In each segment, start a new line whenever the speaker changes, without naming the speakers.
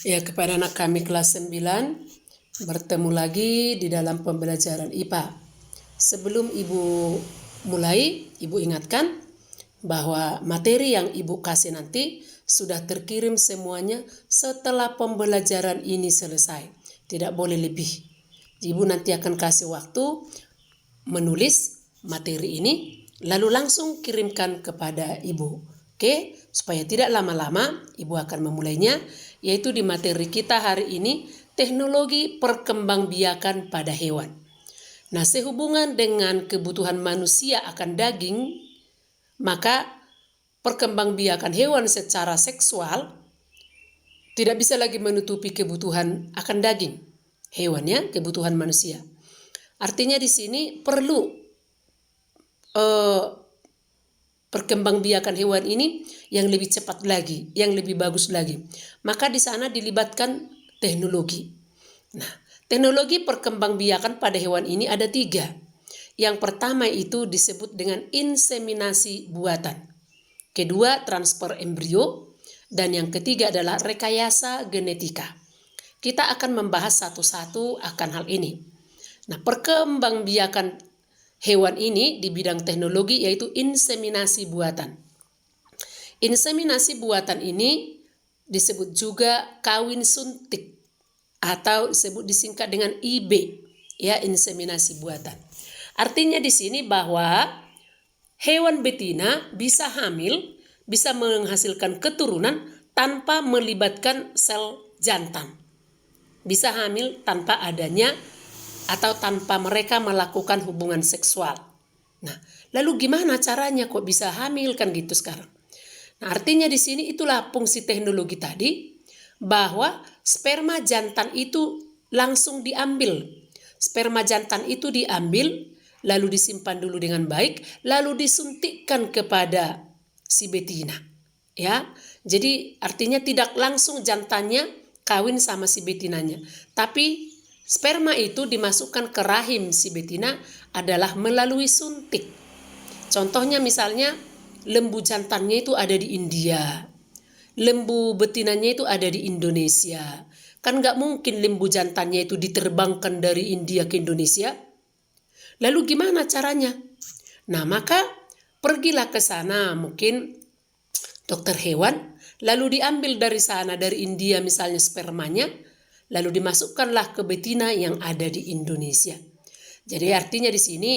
Ya, kepada anak kami kelas 9, bertemu lagi di dalam pembelajaran IPA. Sebelum Ibu mulai, Ibu ingatkan bahwa materi yang Ibu kasih nanti sudah terkirim semuanya setelah pembelajaran ini selesai. Tidak boleh lebih. Ibu nanti akan kasih waktu menulis materi ini, lalu langsung kirimkan kepada Ibu. Oke, supaya tidak lama-lama, Ibu akan memulainya, yaitu di materi kita hari ini, teknologi perkembangbiakan pada hewan. Nah, sehubungan dengan kebutuhan manusia akan daging, maka perkembangbiakan hewan secara seksual tidak bisa lagi menutupi kebutuhan akan daging hewannya, kebutuhan manusia. Artinya di sini perlu perkembangbiakan hewan ini yang lebih cepat lagi, yang lebih bagus lagi. Maka di sana dilibatkan teknologi. Nah, teknologi perkembangbiakan pada hewan ini ada 3. Yang pertama itu disebut dengan inseminasi buatan. Kedua, transfer embrio. Dan yang ketiga adalah rekayasa genetika. Kita akan membahas satu-satu akan hal ini. Nah, perkembangbiakan hewan ini di bidang teknologi yaitu inseminasi buatan. Inseminasi buatan ini disebut juga kawin suntik atau disingkat dengan IB, ya, inseminasi buatan. Artinya di sini bahwa hewan betina bisa hamil, bisa menghasilkan keturunan tanpa melibatkan sel jantan. Bisa hamil tanpa adanya atau tanpa mereka melakukan hubungan seksual. Nah, lalu gimana caranya kok bisa hamil kan gitu sekarang? Nah, artinya di sini itulah fungsi teknologi tadi, bahwa sperma jantan itu langsung diambil. Sperma jantan itu diambil, lalu disimpan dulu dengan baik, lalu disuntikkan kepada si betina. Ya, jadi artinya tidak langsung jantannya kawin sama si betinanya, tapi sperma itu dimasukkan ke rahim si betina adalah melalui suntik. Contohnya misalnya lembu jantannya itu ada di India, lembu betinanya itu ada di Indonesia. Kan gak mungkin lembu jantannya itu diterbangkan dari India ke Indonesia. Lalu gimana caranya? Nah, maka pergilah ke sana mungkin dokter hewan, lalu diambil dari sana, dari India misalnya spermanya, lalu dimasukkanlah ke betina yang ada di Indonesia. Jadi artinya di sini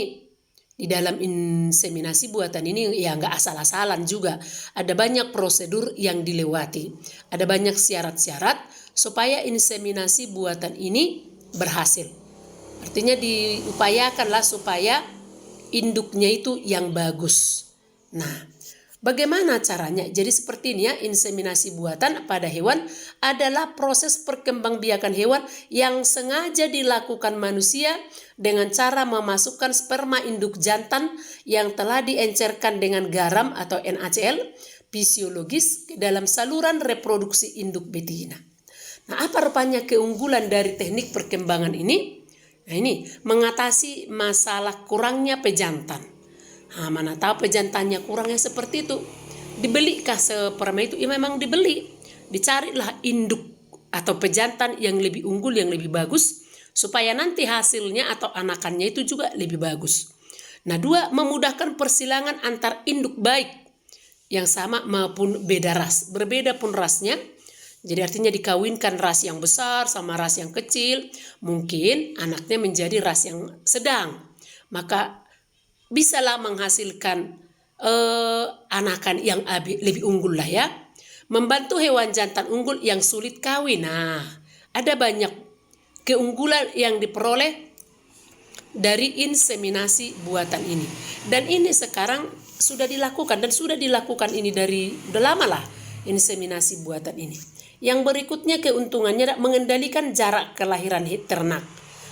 di dalam inseminasi buatan ini ya nggak asal-asalan juga. Ada banyak prosedur yang dilewati. Ada banyak syarat-syarat supaya inseminasi buatan ini berhasil. Artinya diupayakanlah supaya induknya itu yang bagus. Nah, bagaimana caranya? Jadi seperti ini ya, inseminasi buatan pada hewan adalah proses perkembangbiakan hewan yang sengaja dilakukan manusia dengan cara memasukkan sperma induk jantan yang telah diencerkan dengan garam atau NaCl fisiologis ke dalam saluran reproduksi induk betina. Nah, apa rupanya keunggulan dari teknik perkembangan ini? Nah, ini mengatasi masalah kurangnya pejantan. Nah, mana tahu pejantannya kurangnya seperti itu. Dibelikah sperma itu? Ya memang dibeli. Dicarilah induk atau pejantan yang lebih unggul, yang lebih bagus, supaya nanti hasilnya atau anakannya itu juga lebih bagus. Nah, 2, memudahkan persilangan antar induk baik yang sama maupun beda ras. Berbeda pun rasnya. Jadi artinya dikawinkan ras yang besar sama ras yang kecil, mungkin anaknya menjadi ras yang sedang. Maka bisalah menghasilkan anakan yang lebih unggul lah ya. Membantu hewan jantan unggul yang sulit kawin. Nah, ada banyak keunggulan yang diperoleh dari inseminasi buatan ini. Dan ini sekarang sudah dilakukan, dan sudah dilakukan ini dari udah lama lah inseminasi buatan ini. Yang berikutnya keuntungannya adalah mengendalikan jarak kelahiran ternak.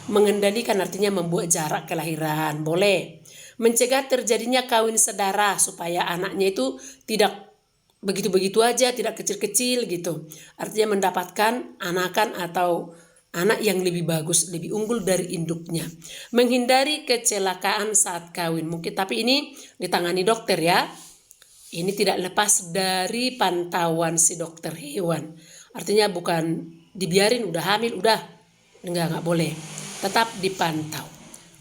Mengendalikan artinya membuat jarak kelahiran, boleh. Mencegah terjadinya kawin sedara supaya anaknya itu tidak begitu-begitu aja, tidak kecil-kecil gitu. Artinya mendapatkan anakan atau anak yang lebih bagus, lebih unggul dari induknya. Menghindari kecelakaan saat kawin. Mungkin tapi ini ditangani dokter ya. Ini tidak lepas dari pantauan si dokter hewan. Artinya bukan dibiarin udah hamil, udah nggak boleh, tetap dipantau.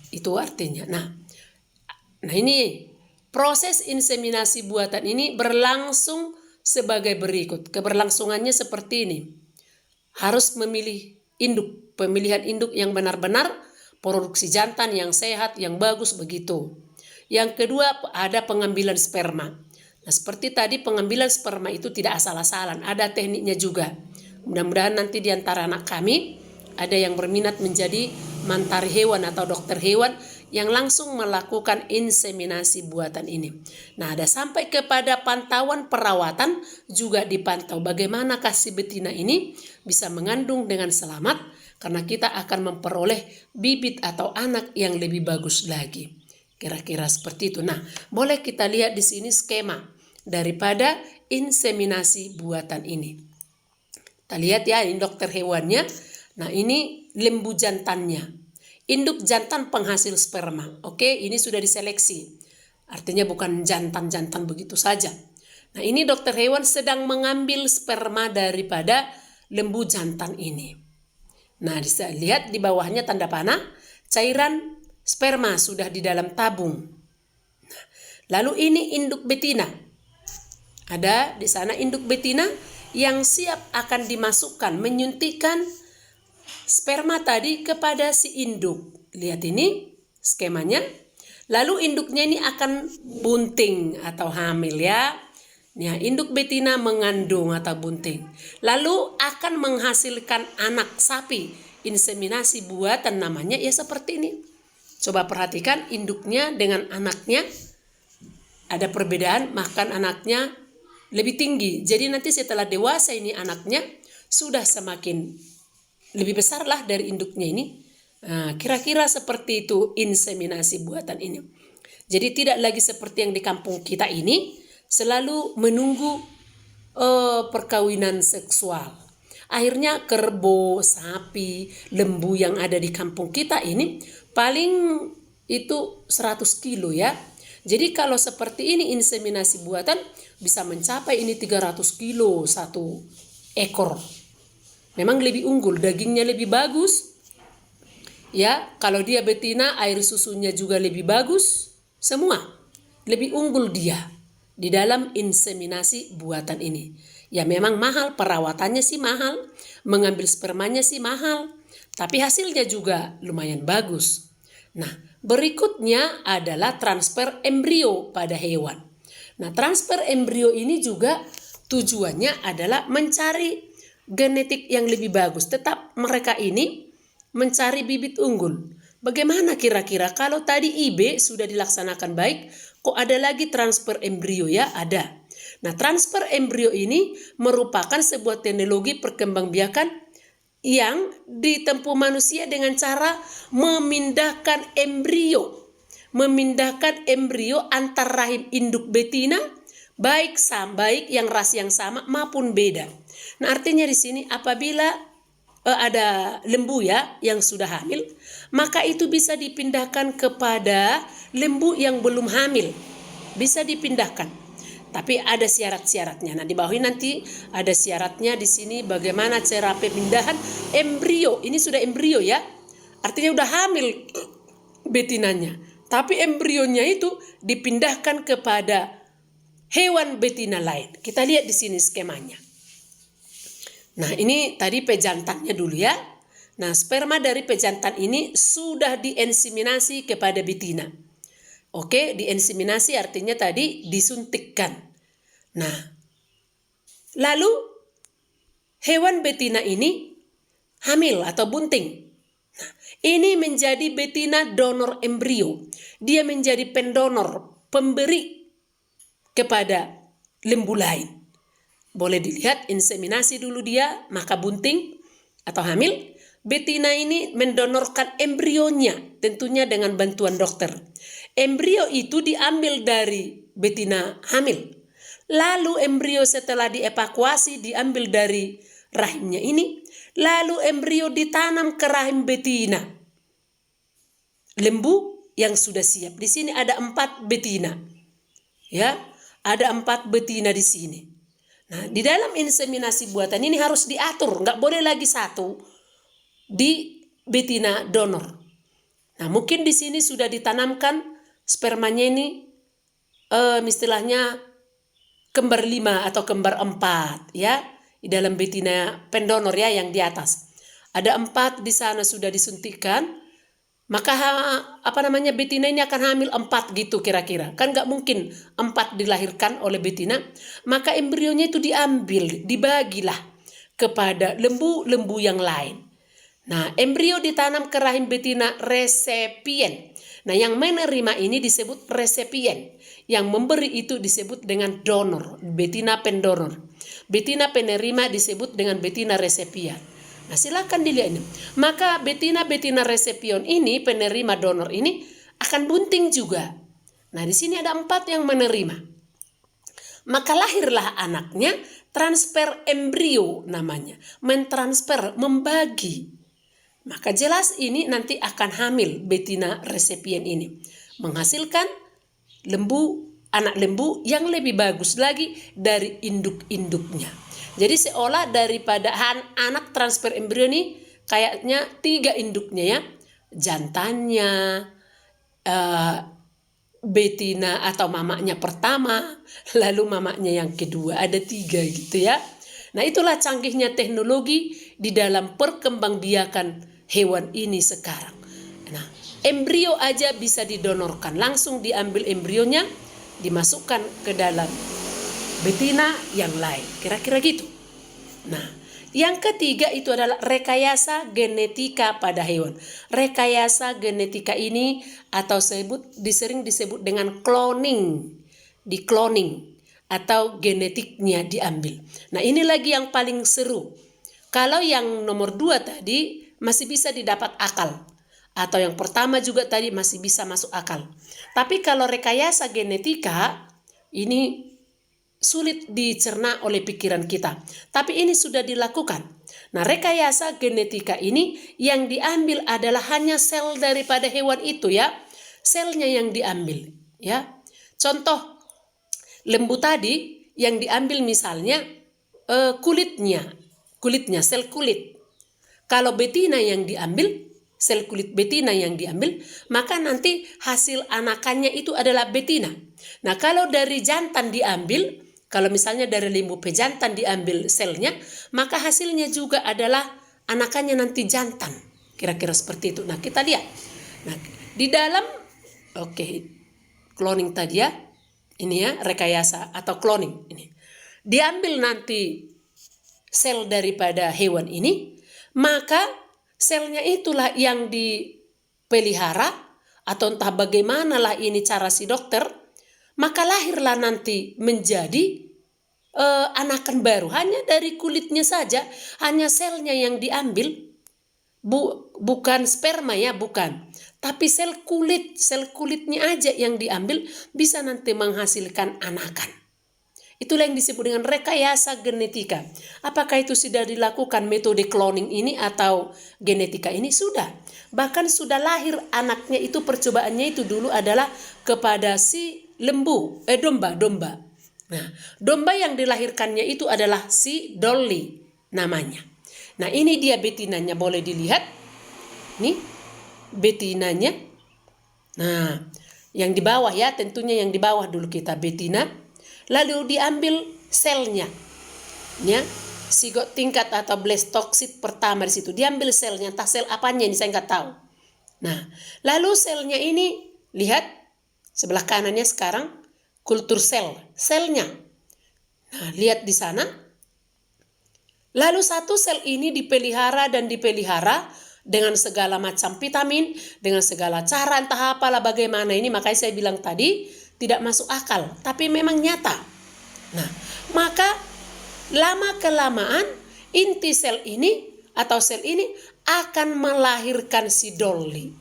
Itu artinya. Nah ini proses inseminasi buatan ini berlangsung sebagai berikut. Keberlangsungannya seperti ini. Harus memilih induk, pemilihan induk yang benar-benar produksi jantan yang sehat, yang bagus begitu. Yang kedua ada pengambilan sperma. Nah seperti tadi pengambilan sperma itu tidak asal-asalan, ada tekniknya juga. Mudah-mudahan nanti di antara anak kami ada yang berminat menjadi mantari hewan atau dokter hewan yang langsung melakukan inseminasi buatan ini. Nah ada sampai kepada pantauan perawatan juga dipantau bagaimana si betina ini bisa mengandung dengan selamat, karena kita akan memperoleh bibit atau anak yang lebih bagus lagi. Kira-kira seperti itu. Nah, boleh kita lihat di sini skema daripada inseminasi buatan ini. Kita lihat ya, ini dokter hewannya. Nah, ini lembu jantannya. Induk jantan penghasil sperma. Oke, ini sudah diseleksi. Artinya bukan jantan-jantan begitu saja. Nah, ini dokter hewan sedang mengambil sperma daripada lembu jantan ini. Nah, bisa lihat di bawahnya tanda panah, cairan sperma sudah di dalam tabung. Nah, lalu ini induk betina. Ada di sana induk betina yang siap akan dimasukkan, menyuntikkan sperma tadi kepada si induk. Lihat ini skemanya. Lalu induknya ini akan bunting atau hamil ya. Nah, induk betina mengandung atau bunting. Lalu akan menghasilkan anak sapi. Inseminasi buatan namanya ya seperti ini. Coba perhatikan induknya dengan anaknya. Ada perbedaan, makan anaknya lebih tinggi. Jadi nanti setelah dewasa ini anaknya sudah semakin lebih besar lah dari induknya ini. Nah, kira-kira seperti itu inseminasi buatan ini. Jadi tidak lagi seperti yang di kampung kita ini, selalu menunggu perkawinan seksual. Akhirnya kerbau, sapi, lembu yang ada di kampung kita ini paling itu 100 kilo ya. Jadi kalau seperti ini inseminasi buatan bisa mencapai ini 300 kilo satu ekor. Memang lebih unggul, dagingnya lebih bagus. Ya, kalau dia betina air susunya juga lebih bagus. Semua lebih unggul dia di dalam inseminasi buatan ini. Ya memang mahal, perawatannya sih mahal, mengambil spermanya sih mahal, tapi hasilnya juga lumayan bagus. Nah, berikutnya adalah transfer embrio pada hewan. Nah, transfer embrio ini juga tujuannya adalah mencari genetik yang lebih bagus. Tetap mereka ini mencari bibit unggul. Bagaimana kira-kira kalau tadi IB sudah dilaksanakan baik, kok ada lagi transfer embrio ya? Ada. Nah, transfer embrio ini merupakan sebuah teknologi perkembangbiakan yang ditempuh manusia dengan cara memindahkan embrio antar rahim induk betina, baik yang ras yang sama maupun beda. Nah, artinya di sini apabila ada lembu ya yang sudah hamil, maka itu bisa dipindahkan kepada lembu yang belum hamil. Bisa dipindahkan. Tapi ada syarat-syaratnya. Nah, di bawah ini nanti ada syaratnya di sini bagaimana cara pemindahan embrio. Ini sudah embrio ya. Artinya udah hamil betinanya. Tapi embrionya itu dipindahkan kepada hewan betina lain. Kita lihat di sini skemanya. Nah, ini tadi pejantannya dulu ya. Nah, sperma dari pejantan ini sudah diinseminasi kepada betina. Oke, diinseminasi artinya tadi disuntikkan. Nah, lalu hewan betina ini hamil atau bunting. Nah, ini menjadi betina donor embrio. Dia menjadi pendonor, pemberi kepada lembu lain. Boleh dilihat inseminasi dulu dia, maka bunting atau hamil. Betina ini mendonorkan embrionya, tentunya dengan bantuan dokter. Embrio itu diambil dari betina hamil. Lalu embrio setelah dievakuasi diambil dari rahimnya ini. Lalu embrio ditanam ke rahim betina. Lembu yang sudah siap. Di sini ada 4 betina. Ya, ada 4 betina di sini. Nah, di dalam inseminasi buatan ini harus diatur, nggak boleh lagi satu di betina donor. Nah, mungkin di sini sudah ditanamkan spermanya ini istilahnya kembar 5 atau kembar 4 ya, di dalam betina pendonor ya yang di atas. Ada 4 di sana sudah disuntikkan, maka betina ini akan hamil 4 gitu kira-kira. Kan nggak mungkin 4 dilahirkan oleh betina, maka embrionya itu diambil, dibagilah kepada lembu-lembu yang lain. Nah, embrio ditanam ke rahim betina resepien. Nah, yang menerima ini disebut resepien. Yang memberi itu disebut dengan donor, betina pendonor. Betina penerima disebut dengan betina resepien. Nah, silakan dilihat ini. Maka betina-betina resepien ini, penerima donor ini akan bunting juga. Nah, di sini ada 4 yang menerima. Maka lahirlah anaknya, transfer embrio namanya. Mentransfer, membagi. Maka jelas ini nanti akan hamil betina resepien ini. Menghasilkan anak lembu yang lebih bagus lagi dari induk-induknya. Jadi seolah daripada anak transfer embrio ini kayaknya 3 induknya ya. Jantannya, betina atau mamanya pertama, lalu mamanya yang kedua, ada 3 gitu ya. Nah, itulah canggihnya teknologi di dalam perkembangbiakan hewan ini sekarang. Nah, embrio aja bisa didonorkan, langsung diambil embrionya, dimasukkan ke dalam betina yang lain, kira-kira gitu. Nah, yang ketiga itu adalah rekayasa genetika pada hewan. Rekayasa genetika ini atau sering disebut dengan cloning, di cloning atau genetiknya diambil. Nah, ini lagi yang paling seru. Kalau yang nomor 2 tadi masih bisa didapat akal. Atau yang pertama juga tadi masih bisa masuk akal. Tapi kalau rekayasa genetika ini sulit dicerna oleh pikiran kita. Tapi ini sudah dilakukan. Nah, rekayasa genetika ini yang diambil adalah hanya sel daripada hewan itu ya. Selnya yang diambil ya. Contoh lembu tadi yang diambil misalnya kulitnya, sel kulit. Kalau betina yang diambil, sel kulit betina yang diambil, maka nanti hasil anakannya itu adalah betina. Nah, kalau dari jantan diambil, kalau misalnya dari lembu pejantan diambil selnya, maka hasilnya juga adalah anakannya nanti jantan. Kira-kira seperti itu. Nah, kita lihat. Nah, di dalam cloning tadi ya. Ini ya, rekayasa atau cloning ini. Diambil nanti sel daripada hewan ini, maka selnya itulah yang dipelihara atau entah bagaimanalah ini cara si dokter, maka lahirlah nanti menjadi anakan baru. Hanya dari kulitnya saja, hanya selnya yang diambil, bukan sperma ya, bukan. Tapi sel kulitnya aja yang diambil bisa nanti menghasilkan anakan. Itulah yang disebut dengan rekayasa genetika. Apakah itu sudah dilakukan metode cloning ini atau genetika ini? Sudah. Bahkan sudah lahir anaknya itu, percobaannya itu dulu adalah kepada si domba. Nah, domba yang dilahirkannya itu adalah si Dolly namanya. Nah, ini dia betinanya, boleh dilihat. Nih, betinanya. Nah, yang di bawah ya, tentunya yang di bawah dulu kita betina. Lalu diambil selnya, ya, sigot tingkat atau blastocid pertama di situ. Diambil selnya, entah sel apanya ini saya nggak tahu. Nah, lalu selnya ini lihat sebelah kanannya sekarang kultur selnya. Nah, lihat di sana. Lalu satu sel ini dipelihara dengan segala macam vitamin, dengan segala cara entah apalah bagaimana ini, makanya saya bilang tadi tidak masuk akal, tapi memang nyata. Nah, maka lama-kelamaan inti sel ini atau sel ini akan melahirkan si Dolly.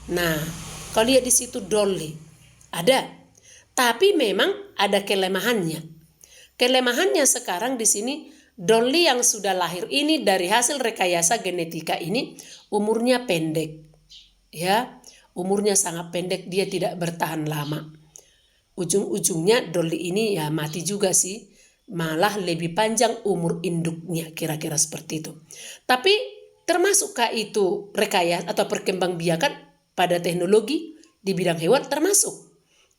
Nah, kalau lihat di situ Dolly ada, tapi memang ada kelemahannya. Kelemahannya sekarang di sini Dolly yang sudah lahir ini dari hasil rekayasa genetika ini umurnya pendek. Ya, umurnya sangat pendek, dia tidak bertahan lama. Ujung-ujungnya Dolly ini ya mati juga sih. malah lebih panjang umur induknya, kira-kira seperti itu. Tapi termasukkah itu rekayasa atau perkembangbiakan pada teknologi di bidang hewan? Termasuk.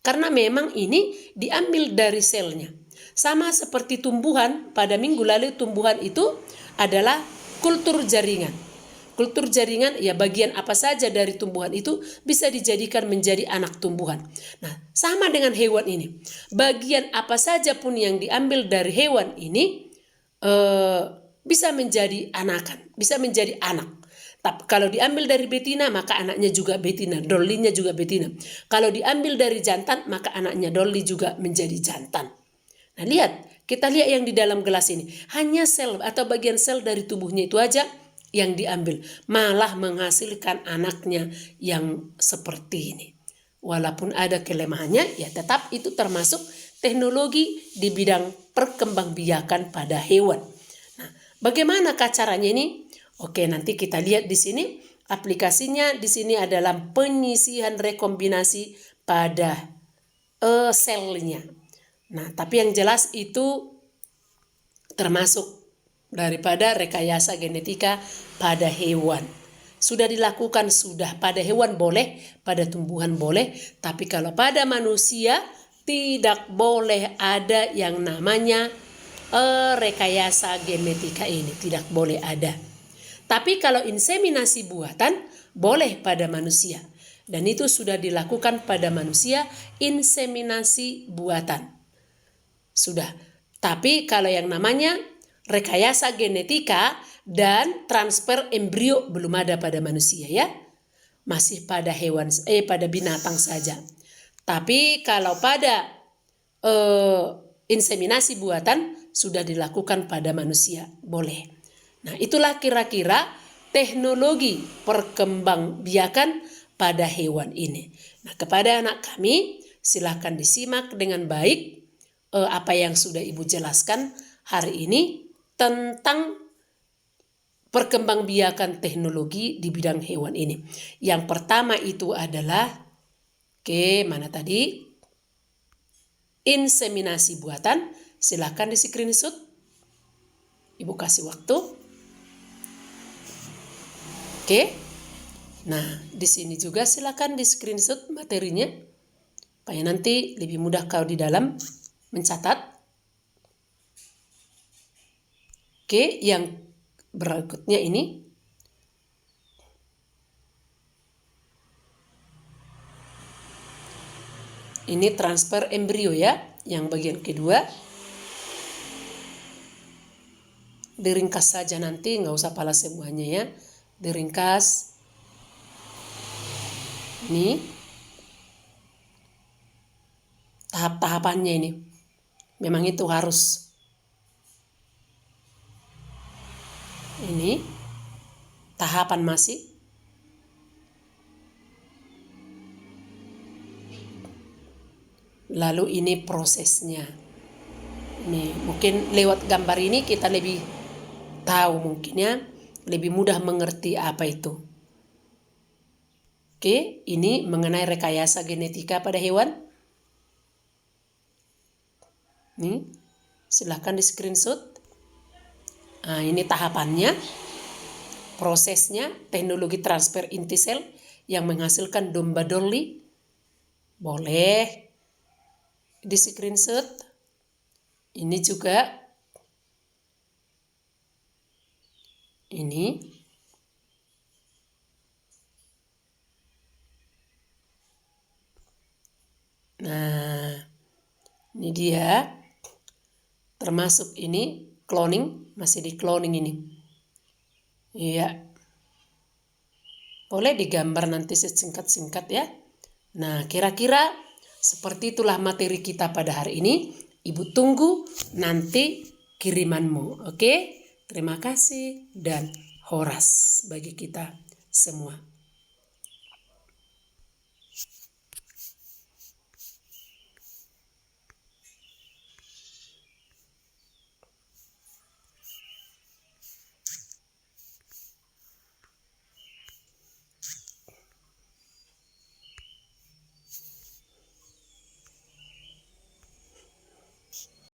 Karena memang ini diambil dari selnya. Sama seperti tumbuhan, pada minggu lalu tumbuhan itu adalah kultur jaringan. Kultur jaringan, ya bagian apa saja dari tumbuhan itu bisa dijadikan menjadi anak tumbuhan. Nah, sama dengan hewan ini. Bagian apa saja pun yang diambil dari hewan ini bisa menjadi anakan, bisa menjadi anak. Tapi kalau diambil dari betina, maka anaknya juga betina, dollinya juga betina. Kalau diambil dari jantan, maka anaknya dolly juga menjadi jantan. Nah, lihat, kita lihat yang di dalam gelas ini. Hanya sel atau bagian sel dari tubuhnya itu aja yang diambil, malah menghasilkan anaknya yang seperti ini. Walaupun ada kelemahannya, ya tetap itu termasuk teknologi di bidang perkembangbiakan pada hewan. Nah, bagaimana caranya ini? Oke, nanti kita lihat di sini aplikasinya. Di sini adalah penyisihan rekombinasi pada selnya. Nah, tapi yang jelas itu termasuk daripada rekayasa genetika pada hewan. Sudah dilakukan, sudah pada hewan boleh, pada tumbuhan boleh, tapi kalau pada manusia tidak boleh ada yang namanya rekayasa genetika ini, tidak boleh ada. Tapi kalau inseminasi buatan boleh pada manusia, dan itu sudah dilakukan pada manusia, inseminasi buatan. Sudah. Tapi kalau yang namanya rekayasa genetika dan transfer embrio belum ada pada manusia, ya. Masih pada hewan, pada binatang saja. Tapi kalau pada inseminasi buatan sudah dilakukan pada manusia, boleh. Nah, itulah kira-kira teknologi perkembangbiakan pada hewan ini. Nah, kepada anak kami silakan disimak dengan baik apa yang sudah Ibu jelaskan hari ini tentang perkembangbiakan teknologi di bidang hewan ini. Yang pertama itu adalah, mana tadi? Inseminasi buatan. Silakan di screenshot. Ibu kasih waktu. Nah, di sini juga silakan di screenshot materinya, supaya nanti lebih mudah kau di dalam mencatat. Yang berikutnya ini. Ini transfer embrio, ya, yang bagian kedua. Diringkas saja nanti, nggak usah pala semuanya, ya. Diringkas. Ini tahap-tahapannya ini. Memang itu harus. Ini tahapan masih. Lalu ini prosesnya. Ini mungkin lewat gambar ini kita lebih tahu, mungkin ya, lebih mudah mengerti apa itu. Ini mengenai rekayasa genetika pada hewan. Nih, silahkan di screenshot. Nah, ini tahapannya, prosesnya, teknologi transfer inti sel yang menghasilkan domba dolly. Boleh di screenshot. Ini juga. Ini. Nah, ini dia. Termasuk ini cloning, masih di cloning ini. Iya. Boleh digambar nanti sesingkat-singkat, ya. Nah, kira-kira seperti itulah materi kita pada hari ini. Ibu tunggu nanti kirimanmu. Oke? Terima kasih dan horas bagi kita semua.